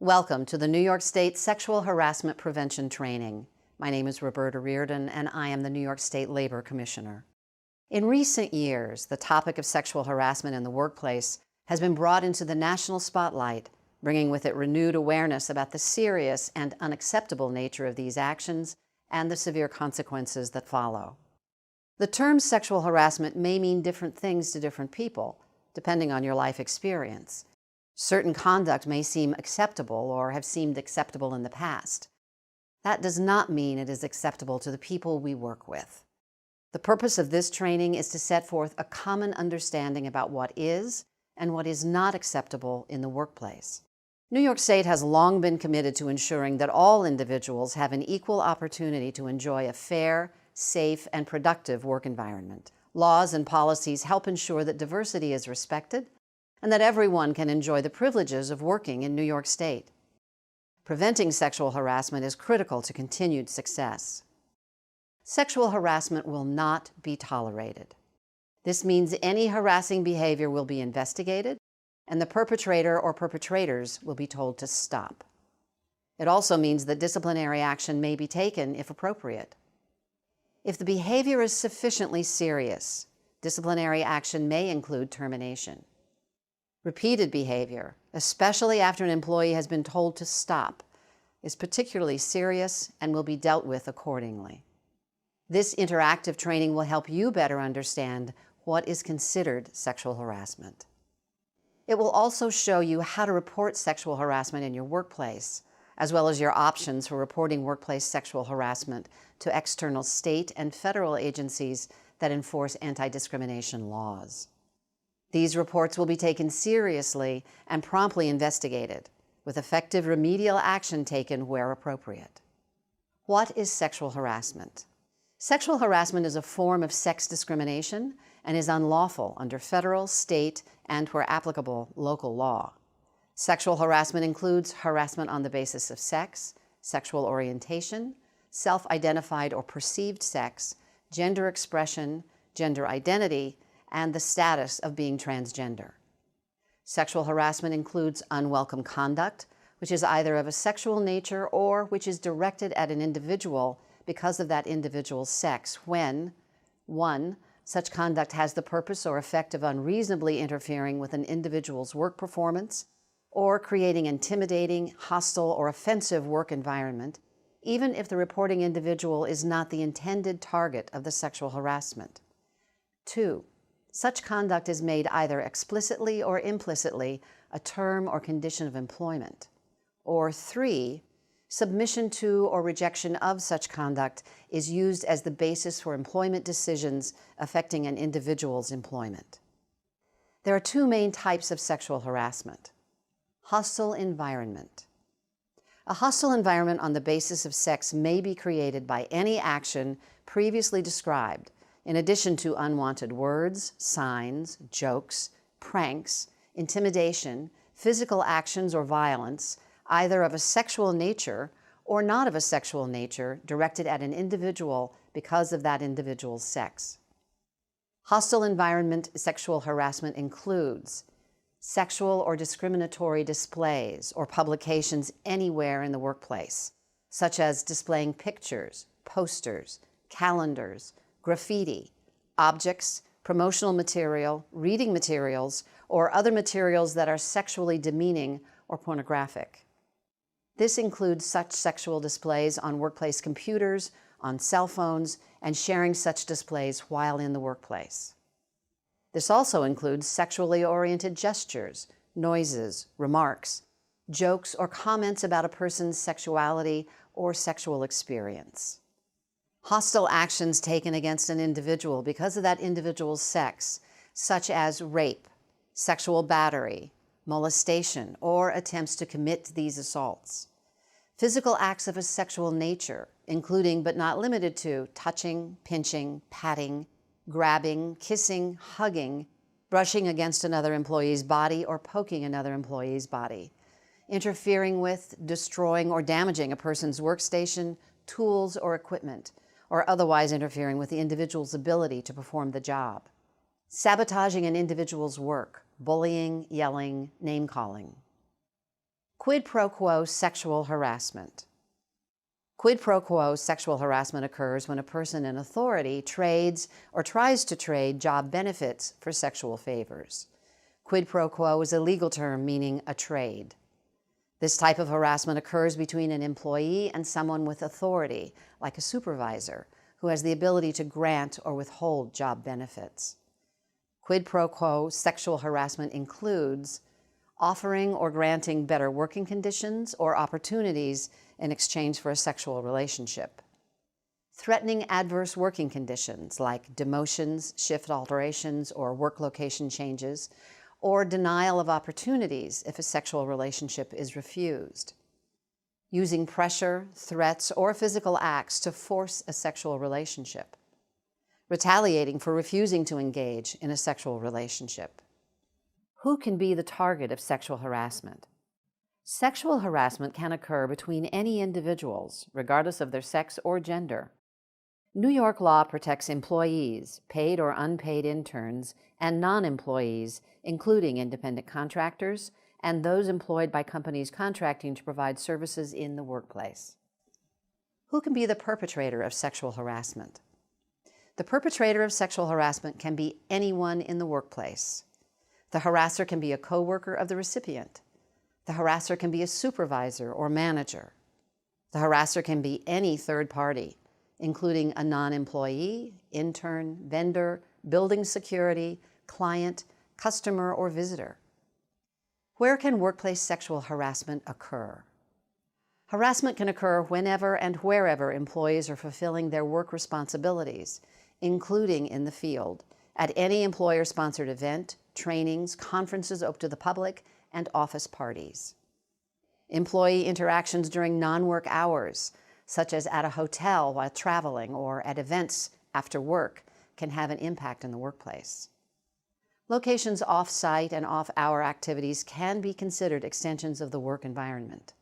Welcome to the New York State Sexual Harassment Prevention Training. My name is Roberta Reardon, and I am the New York State Labor Commissioner. In recent years, the topic of sexual harassment in the workplace has been brought into the national spotlight, bringing with it renewed awareness about the serious and unacceptable nature of these actions and the severe consequences that follow. The term sexual harassment may mean different things to different people, depending on your life experience. Certain conduct may seem acceptable or have seemed acceptable in the past. That does not mean it is acceptable to the people we work with. The purpose of this training is to set forth a common understanding about what is and what is not acceptable in the workplace. New York State has long been committed to ensuring that all individuals have an equal opportunity to enjoy a fair, safe, and productive work environment. Laws and policies help ensure that diversity is respected and that everyone can enjoy the privileges of working in New York State. Preventing sexual harassment is critical to continued success. Sexual harassment will not be tolerated. This means any harassing behavior will be investigated, and the perpetrator or perpetrators will be told to stop. It also means that disciplinary action may be taken if appropriate. If the behavior is sufficiently serious, disciplinary action may include termination. Repeated behavior, especially after an employee has been told to stop, is particularly serious and will be dealt with accordingly. This interactive training will help you better understand what is considered sexual harassment. It will also show you how to report sexual harassment in your workplace, as well as your options for reporting workplace sexual harassment to external state and federal agencies that enforce anti-discrimination laws. These reports will be taken seriously and promptly investigated, with effective remedial action taken where appropriate. What is sexual harassment? Sexual harassment is a form of sex discrimination and is unlawful under federal, state, and, where applicable, local law. Sexual harassment includes harassment on the basis of sex, sexual orientation, self-identified or perceived sex, gender expression, gender identity, and the status of being transgender. Sexual harassment includes unwelcome conduct, which is either of a sexual nature or which is directed at an individual because of that individual's sex when 1. Such conduct has the purpose or effect of unreasonably interfering with an individual's work performance or creating intimidating, hostile, or offensive work environment, even if the reporting individual is not the intended target of the sexual harassment. 2. Such conduct is made either explicitly or implicitly a term or condition of employment. Or 3, submission to or rejection of such conduct is used as the basis for employment decisions affecting an individual's employment. There are two main types of sexual harassment. Hostile environment. A hostile environment on the basis of sex may be created by any action previously described, in addition to unwanted words, signs, jokes, pranks, intimidation, physical actions or violence, either of a sexual nature or not of a sexual nature, directed at an individual because of that individual's sex. Hostile environment sexual harassment includes sexual or discriminatory displays or publications anywhere in the workplace, such as displaying pictures, posters, calendars, graffiti, objects, promotional material, reading materials, or other materials that are sexually demeaning or pornographic. This includes such sexual displays on workplace computers, on cell phones, and sharing such displays while in the workplace. This also includes sexually oriented gestures, noises, remarks, jokes, or comments about a person's sexuality or sexual experience. Hostile actions taken against an individual because of that individual's sex, such as rape, sexual battery, molestation, or attempts to commit these assaults. Physical acts of a sexual nature, including but not limited to touching, pinching, patting, grabbing, kissing, hugging, brushing against another employee's body or poking another employee's body, interfering with, destroying, or damaging a person's workstation, tools, or equipment, or otherwise interfering with the individual's ability to perform the job. Sabotaging an individual's work, bullying, yelling, name-calling. Quid pro quo sexual harassment. Quid pro quo sexual harassment occurs when a person in authority trades or tries to trade job benefits for sexual favors. Quid pro quo is a legal term meaning a trade. This type of harassment occurs between an employee and someone with authority, like a supervisor, who has the ability to grant or withhold job benefits. Quid pro quo sexual harassment includes offering or granting better working conditions or opportunities in exchange for a sexual relationship. Threatening adverse working conditions like demotions, shift alterations, or work location changes, or denial of opportunities if a sexual relationship is refused. Using pressure, threats, or physical acts to force a sexual relationship. Retaliating for refusing to engage in a sexual relationship. Who can be the target of sexual harassment? Sexual harassment can occur between any individuals, regardless of their sex or gender. New York law protects employees, paid or unpaid interns, and non-employees, including independent contractors, and those employed by companies contracting to provide services in the workplace. Who can be the perpetrator of sexual harassment? The perpetrator of sexual harassment can be anyone in the workplace. The harasser can be a coworker of the recipient. The harasser can be a supervisor or manager. The harasser can be any third party, including a non-employee, intern, vendor, building security, client, customer, or visitor. Where can workplace sexual harassment occur? Harassment can occur whenever and wherever employees are fulfilling their work responsibilities, including in the field, at any employer-sponsored event, trainings, conferences open to the public, and office parties. Employee interactions during non-work hours, such as at a hotel while traveling or at events after work, can have an impact in the workplace. Locations off-site and off-hour activities can be considered extensions of the work environment.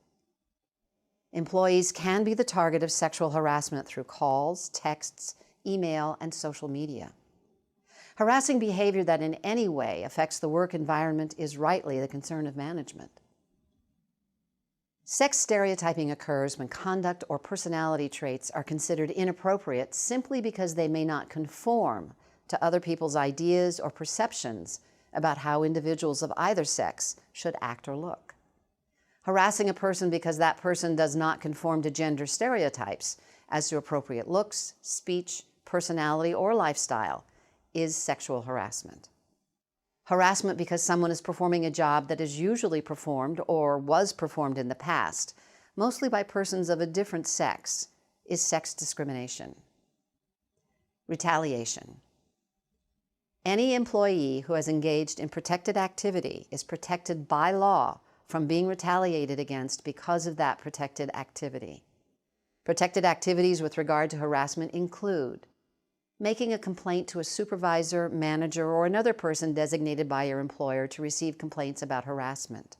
Employees can be the target of sexual harassment through calls, texts, email, and social media. Harassing behavior that in any way affects the work environment is rightly the concern of management. Sex stereotyping occurs when conduct or personality traits are considered inappropriate simply because they may not conform to other people's ideas or perceptions about how individuals of either sex should act or look. Harassing a person because that person does not conform to gender stereotypes as to appropriate looks, speech, personality, or lifestyle is sexual harassment. Harassment because someone is performing a job that is usually performed or was performed in the past, mostly by persons of a different sex, is sex discrimination. Retaliation. Any employee who has engaged in protected activity is protected by law from being retaliated against because of that protected activity. Protected activities with regard to harassment include making a complaint to a supervisor, manager, or another person designated by your employer to receive complaints about harassment.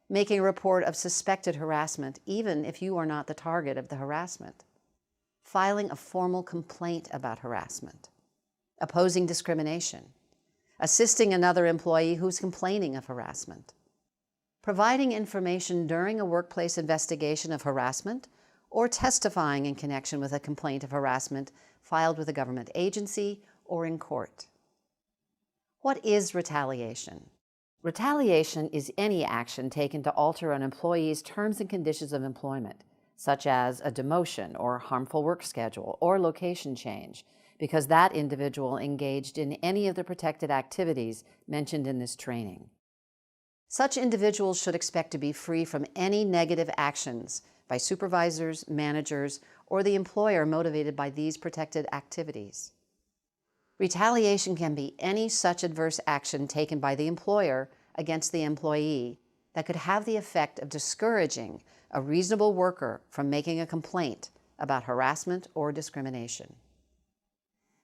Making a report of suspected harassment, even if you are not the target of the harassment. Filing a formal complaint about harassment. Opposing discrimination. Assisting another employee who's complaining of harassment. Providing information during a workplace investigation of harassment or testifying in connection with a complaint of harassment filed with a government agency or in court. What is retaliation? Retaliation is any action taken to alter an employee's terms and conditions of employment, such as a demotion or harmful work schedule or location change, because that individual engaged in any of the protected activities mentioned in this training. Such individuals should expect to be free from any negative actions by supervisors, managers, or the employer motivated by these protected activities. Retaliation can be any such adverse action taken by the employer against the employee that could have the effect of discouraging a reasonable worker from making a complaint about harassment or discrimination.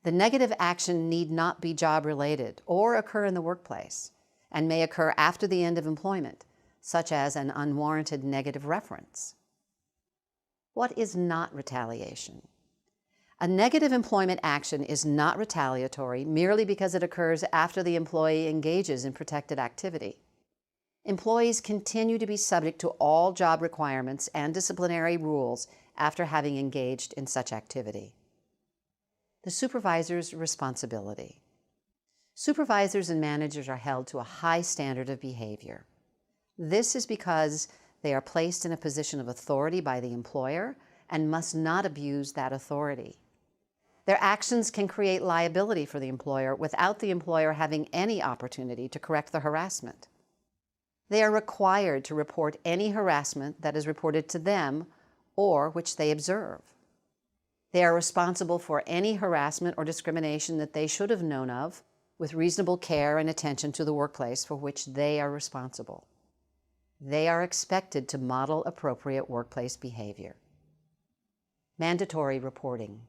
The negative action need not be job-related or occur in the workplace and may occur after the end of employment, such as an unwarranted negative reference. What is not retaliation? A negative employment action is not retaliatory merely because it occurs after the employee engages in protected activity. Employees continue to be subject to all job requirements and disciplinary rules after having engaged in such activity. The supervisor's responsibility. Supervisors and managers are held to a high standard of behavior. This is because they are placed in a position of authority by the employer and must not abuse that authority. Their actions can create liability for the employer without the employer having any opportunity to correct the harassment. They are required to report any harassment that is reported to them or which they observe. They are responsible for any harassment or discrimination that they should have known of with reasonable care and attention to the workplace for which they are responsible. They are expected to model appropriate workplace behavior. Mandatory reporting.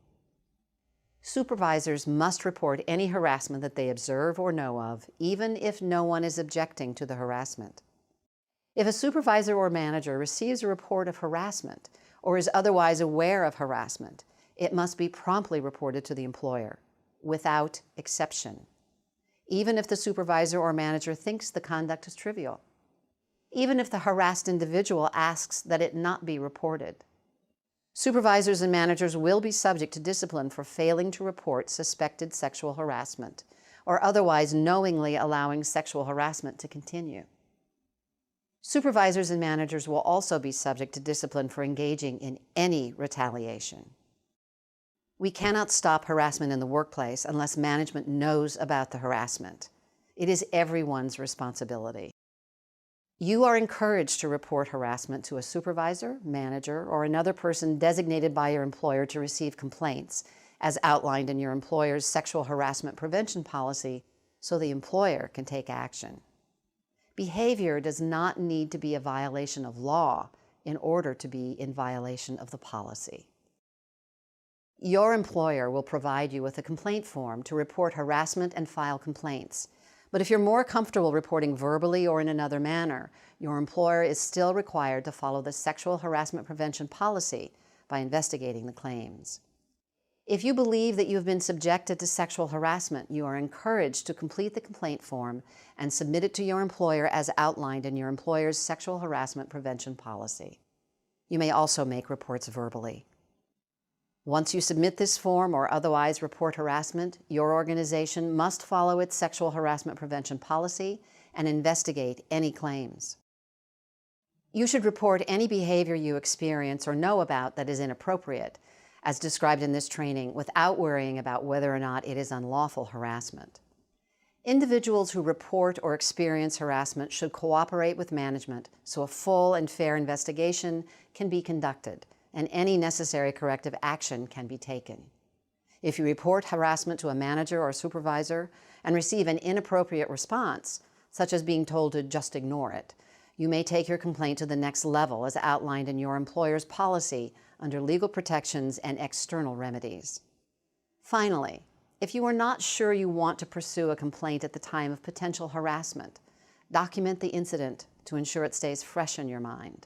Supervisors must report any harassment that they observe or know of, even if no one is objecting to the harassment. If a supervisor or manager receives a report of harassment or is otherwise aware of harassment, it must be promptly reported to the employer, without exception, even if the supervisor or manager thinks the conduct is trivial, even if the harassed individual asks that it not be reported. Supervisors and managers will be subject to discipline for failing to report suspected sexual harassment or otherwise knowingly allowing sexual harassment to continue. Supervisors and managers will also be subject to discipline for engaging in any retaliation. We cannot stop harassment in the workplace unless management knows about the harassment. It is everyone's responsibility. You are encouraged to report harassment to a supervisor, manager, or another person designated by your employer to receive complaints, as outlined in your employer's sexual harassment prevention policy, so the employer can take action. Behavior does not need to be a violation of law in order to be in violation of the policy. Your employer will provide you with a complaint form to report harassment and file complaints. But if you're more comfortable reporting verbally or in another manner, your employer is still required to follow the sexual harassment prevention policy by investigating the claims. If you believe that you have been subjected to sexual harassment, you are encouraged to complete the complaint form and submit it to your employer as outlined in your employer's sexual harassment prevention policy. You may also make reports verbally. Once you submit this form or otherwise report harassment, your organization must follow its sexual harassment prevention policy and investigate any claims. You should report any behavior you experience or know about that is inappropriate, as described in this training, without worrying about whether or not it is unlawful harassment. Individuals who report or experience harassment should cooperate with management so a full and fair investigation can be conducted and any necessary corrective action can be taken. If you report harassment to a manager or supervisor and receive an inappropriate response, such as being told to just ignore it, you may take your complaint to the next level as outlined in your employer's policy under legal protections and external remedies. Finally, if you are not sure you want to pursue a complaint at the time of potential harassment, document the incident to ensure it stays fresh in your mind.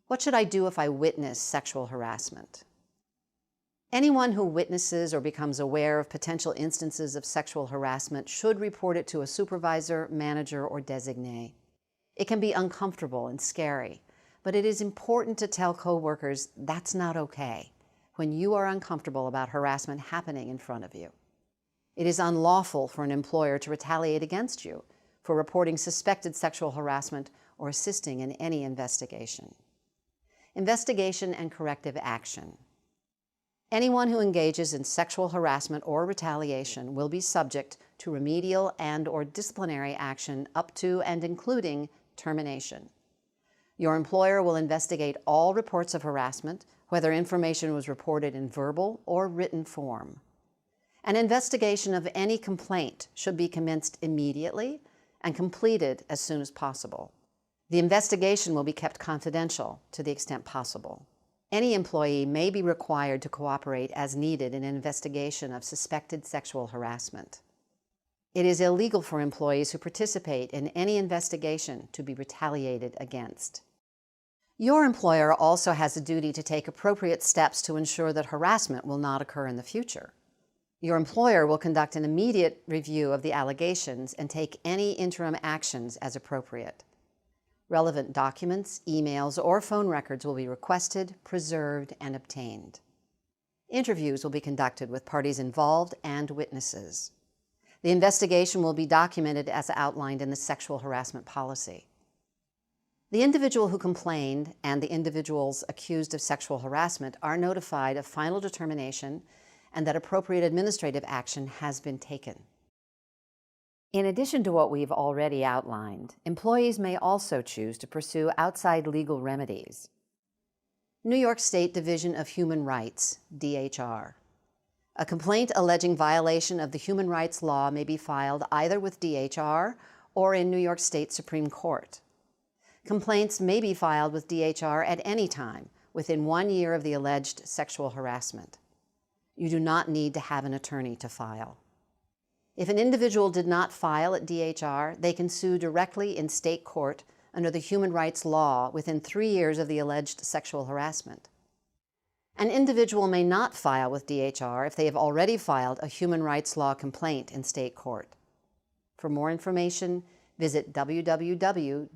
What should I do if I witness sexual harassment? Anyone who witnesses or becomes aware of potential instances of sexual harassment should report it to a supervisor, manager, or designee. It can be uncomfortable and scary, but it is important to tell coworkers that's not okay when you are uncomfortable about harassment happening in front of you. It is unlawful for an employer to retaliate against you for reporting suspected sexual harassment or assisting in any investigation. Investigation and corrective action. Anyone who engages in sexual harassment or retaliation will be subject to remedial and/or disciplinary action up to and including termination. Your employer will investigate all reports of harassment, whether information was reported in verbal or written form. An investigation of any complaint should be commenced immediately and completed as soon as possible. The investigation will be kept confidential to the extent possible. Any employee may be required to cooperate as needed in an investigation of suspected sexual harassment. It is illegal for employees who participate in any investigation to be retaliated against. Your employer also has a duty to take appropriate steps to ensure that harassment will not occur in the future. Your employer will conduct an immediate review of the allegations and take any interim actions as appropriate. Relevant documents, emails, or phone records will be requested, preserved, and obtained. Interviews will be conducted with parties involved and witnesses. The investigation will be documented as outlined in the sexual harassment policy. The individual who complained and the individuals accused of sexual harassment are notified of final determination and that appropriate administrative action has been taken. In addition to what we've already outlined, employees may also choose to pursue outside legal remedies. New York State Division of Human Rights, DHR. A complaint alleging violation of the human rights law may be filed either with DHR or in New York State Supreme Court. Complaints may be filed with DHR at any time within 1 year of the alleged sexual harassment. You do not need to have an attorney to file. If an individual did not file at DHR, they can sue directly in state court under the human rights law within 3 years of the alleged sexual harassment. An individual may not file with DHR if they have already filed a human rights law complaint in state court. For more information, visit www.dhr.ny.gov.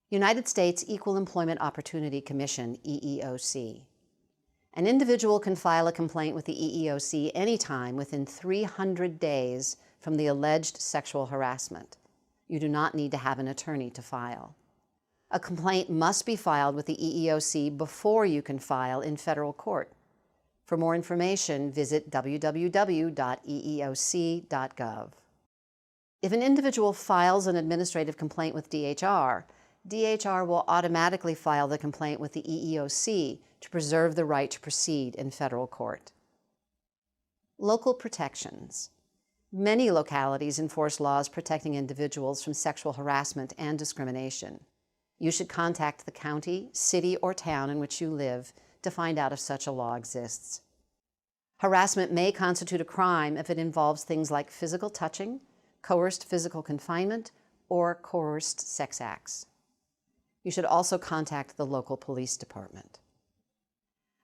United States Equal Employment Opportunity Commission, EEOC. An individual can file a complaint with the EEOC anytime within 300 days from the alleged sexual harassment. You do not need to have an attorney to file. A complaint must be filed with the EEOC before you can file in federal court. For more information, visit www.eeoc.gov. If an individual files an administrative complaint with DHR, DHR will automatically file the complaint with the EEOC to preserve the right to proceed in federal court. Local protections. Many localities enforce laws protecting individuals from sexual harassment and discrimination. You should contact the county, city, or town in which you live to find out if such a law exists. Harassment may constitute a crime if it involves things like physical touching, coerced physical confinement, or coerced sex acts. You should also contact the local police department.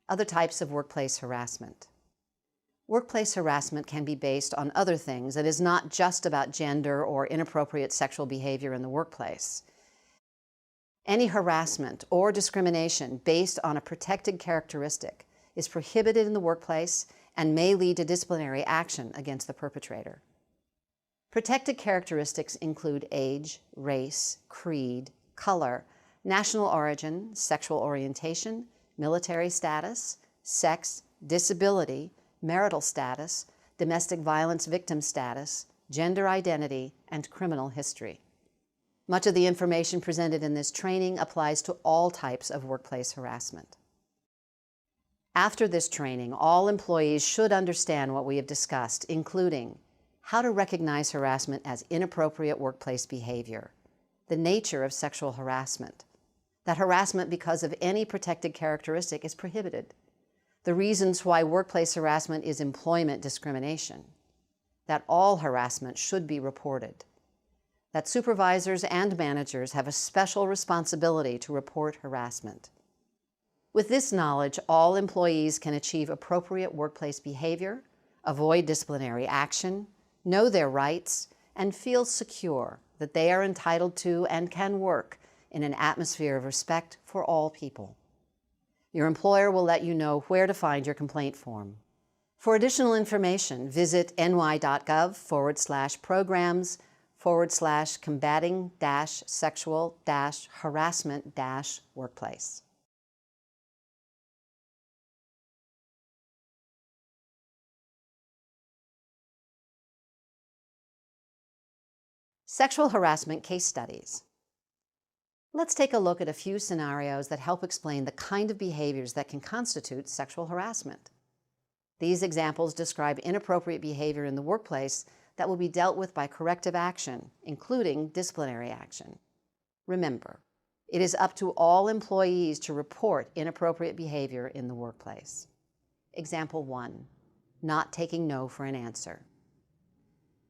Other types of workplace harassment. Workplace harassment can be based on other things and is not just about gender or inappropriate sexual behavior in the workplace. Any harassment or discrimination based on a protected characteristic is prohibited in the workplace and may lead to disciplinary action against the perpetrator. Protected characteristics include age, race, creed, color, national origin, sexual orientation, military status, sex, disability, marital status, domestic violence victim status, gender identity, and criminal history. Much of the information presented in this training applies to all types of workplace harassment. After this training, all employees should understand what we have discussed, including how to recognize harassment as inappropriate workplace behavior, the nature of sexual harassment, that harassment because of any protected characteristic is prohibited, the reasons why workplace harassment is employment discrimination, that all harassment should be reported, that supervisors and managers have a special responsibility to report harassment. With this knowledge, all employees can achieve appropriate workplace behavior, avoid disciplinary action, know their rights, and feel secure that they are entitled to and can work in an atmosphere of respect for all people. Your employer will let you know where to find your complaint form. For additional information, visit ny.gov/programs/combating-sexual-harassment-workplace. Sexual harassment case studies. Let's take a look at a few scenarios that help explain the kind of behaviors that can constitute sexual harassment. These examples describe inappropriate behavior in the workplace that will be dealt with by corrective action, including disciplinary action. Remember, it is up to all employees to report inappropriate behavior in the workplace. Example 1, not taking no for an answer.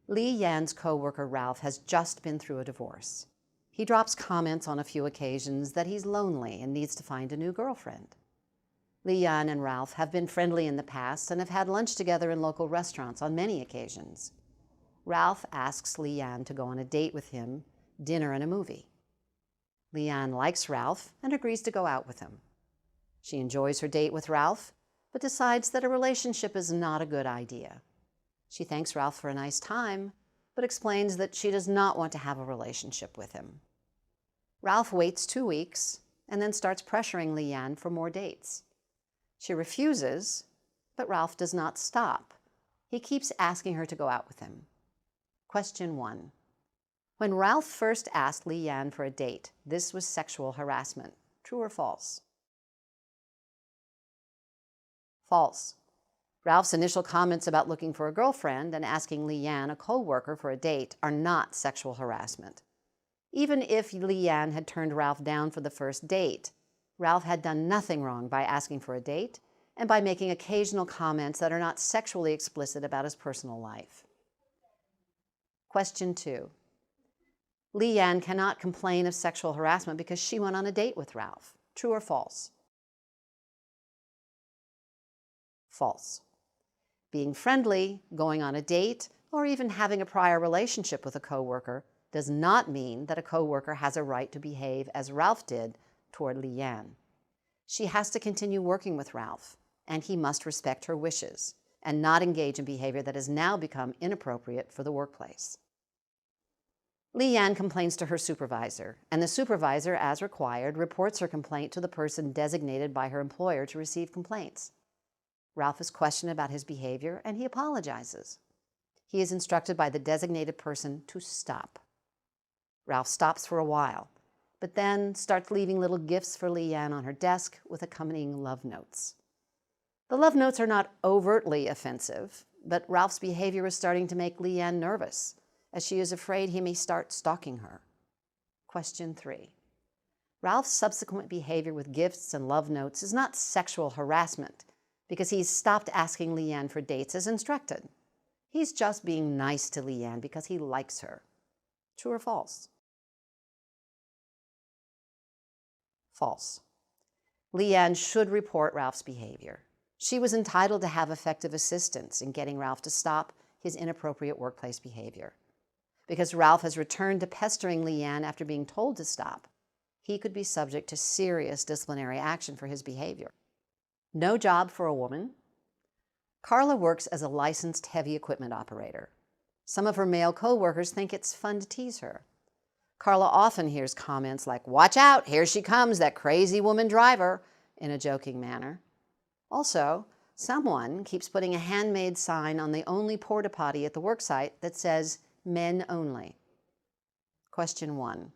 Lee Yan's coworker Ralph has just been through a divorce. He drops comments on a few occasions that he's lonely and needs to find a new girlfriend. Leanne and Ralph have been friendly in the past and have had lunch together in local restaurants on many occasions. Ralph asks Leanne to go on a date with him, dinner and a movie. Leanne likes Ralph and agrees to go out with him. She enjoys her date with Ralph, but decides that a relationship is not a good idea. She thanks Ralph for a nice time, but explains that she does not want to have a relationship with him. Ralph waits 2 weeks and then starts pressuring Leanne for more dates. She refuses, but Ralph does not stop. He keeps asking her to go out with him. Question 1. When Ralph first asked Leanne for a date, this was sexual harassment. True or false? False. Ralph's initial comments about looking for a girlfriend and asking Leanne, a co-worker, for a date are not sexual harassment. Even if Leanne had turned Ralph down for the first date, Ralph had done nothing wrong by asking for a date and by making occasional comments that are not sexually explicit about his personal life. Question 2. Leanne cannot complain of sexual harassment because she went on a date with Ralph. True or false? False. Being friendly, going on a date, or even having a prior relationship with a coworker does not mean that a coworker has a right to behave as Ralph did toward Leanne. She has to continue working with Ralph, and he must respect her wishes and not engage in behavior that has now become inappropriate for the workplace. Leanne complains to her supervisor, and the supervisor, as required, reports her complaint to the person designated by her employer to receive complaints. Ralph is questioned about his behavior, and he apologizes. He is instructed by the designated person to stop. Ralph stops for a while, but then starts leaving little gifts for Leanne on her desk with accompanying love notes. The love notes are not overtly offensive, but Ralph's behavior is starting to make Leanne nervous, as she is afraid he may start stalking her. Question 3. Ralph's subsequent behavior with gifts and love notes is not sexual harassment because he's stopped asking Leanne for dates as instructed. He's just being nice to Leanne because he likes her. True or false? False. Leanne should report Ralph's behavior. She was entitled to have effective assistance in getting Ralph to stop his inappropriate workplace behavior. Because Ralph has returned to pestering Leanne after being told to stop, he could be subject to serious disciplinary action for his behavior. No job for a woman. Carla works as a licensed heavy equipment operator. Some of her male co-workers think it's fun to tease her. Carla often hears comments like, "Watch out, here she comes, that crazy woman driver," in a joking manner. Also, someone keeps putting a handmade sign on the only porta potty at the worksite that says, "Men only." Question 1.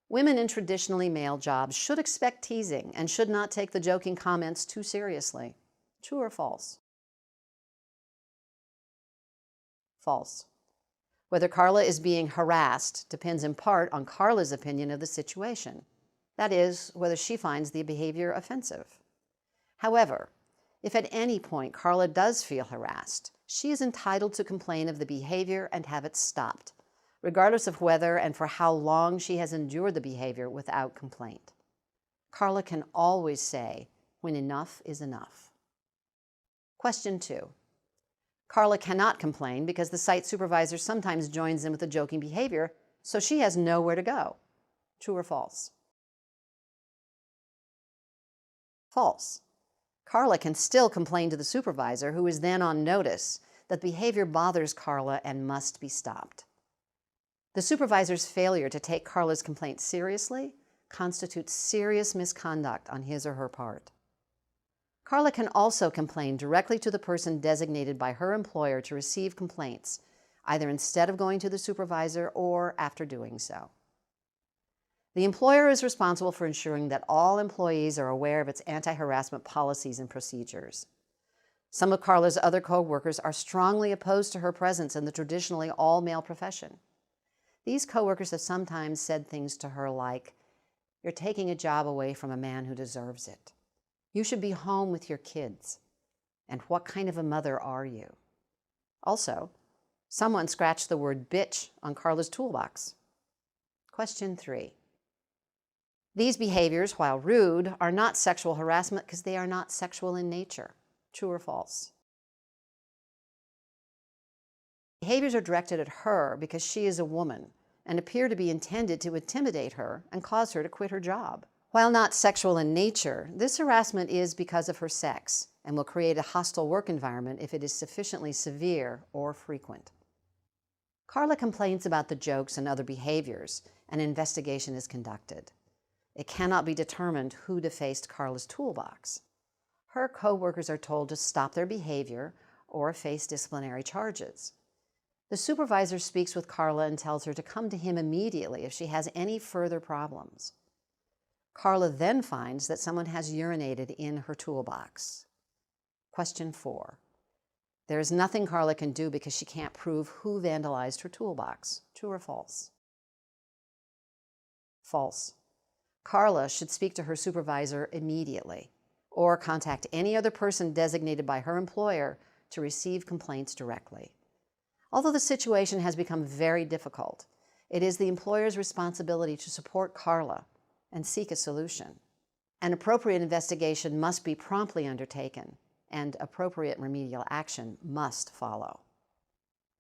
Women in traditionally male jobs should expect teasing and should not take the joking comments too seriously. True or false? False. Whether Carla is being harassed depends in part on Carla's opinion of the situation. That is, whether she finds the behavior offensive. However, if at any point Carla does feel harassed, she is entitled to complain of the behavior and have it stopped, regardless of whether and for how long she has endured the behavior without complaint. Carla can always say when enough is enough. Question 2. Carla cannot complain because the site supervisor sometimes joins in with the joking behavior, so she has nowhere to go. True or false? False. Carla can still complain to the supervisor, who is then on notice that behavior bothers Carla and must be stopped. The supervisor's failure to take Carla's complaint seriously constitutes serious misconduct on his or her part. Carla can also complain directly to the person designated by her employer to receive complaints, either instead of going to the supervisor or after doing so. The employer is responsible for ensuring that all employees are aware of its anti-harassment policies and procedures. Some of Carla's other co-workers are strongly opposed to her presence in the traditionally all-male profession. These co-workers have sometimes said things to her like, "You're taking a job away from a man who deserves it. You should be home with your kids. And what kind of a mother are you?" Also, someone scratched the word bitch on Carla's toolbox. Question 3. These behaviors, while rude, are not sexual harassment because they are not sexual in nature. True or false? Behaviors are directed at her because she is a woman and appear to be intended to intimidate her and cause her to quit her job. While not sexual in nature, this harassment is because of her sex and will create a hostile work environment if it is sufficiently severe or frequent. Carla complains about the jokes and other behaviors. An investigation is conducted. It cannot be determined who defaced Carla's toolbox. Her co-workers are told to stop their behavior or face disciplinary charges. The supervisor speaks with Carla and tells her to come to him immediately if she has any further problems. Carla then finds that someone has urinated in her toolbox. Question 4. There is nothing Carla can do because she can't prove who vandalized her toolbox. True or false? False. Carla should speak to her supervisor immediately or contact any other person designated by her employer to receive complaints directly. Although the situation has become very difficult, it is the employer's responsibility to support Carla and seek a solution. An appropriate investigation must be promptly undertaken, and appropriate remedial action must follow.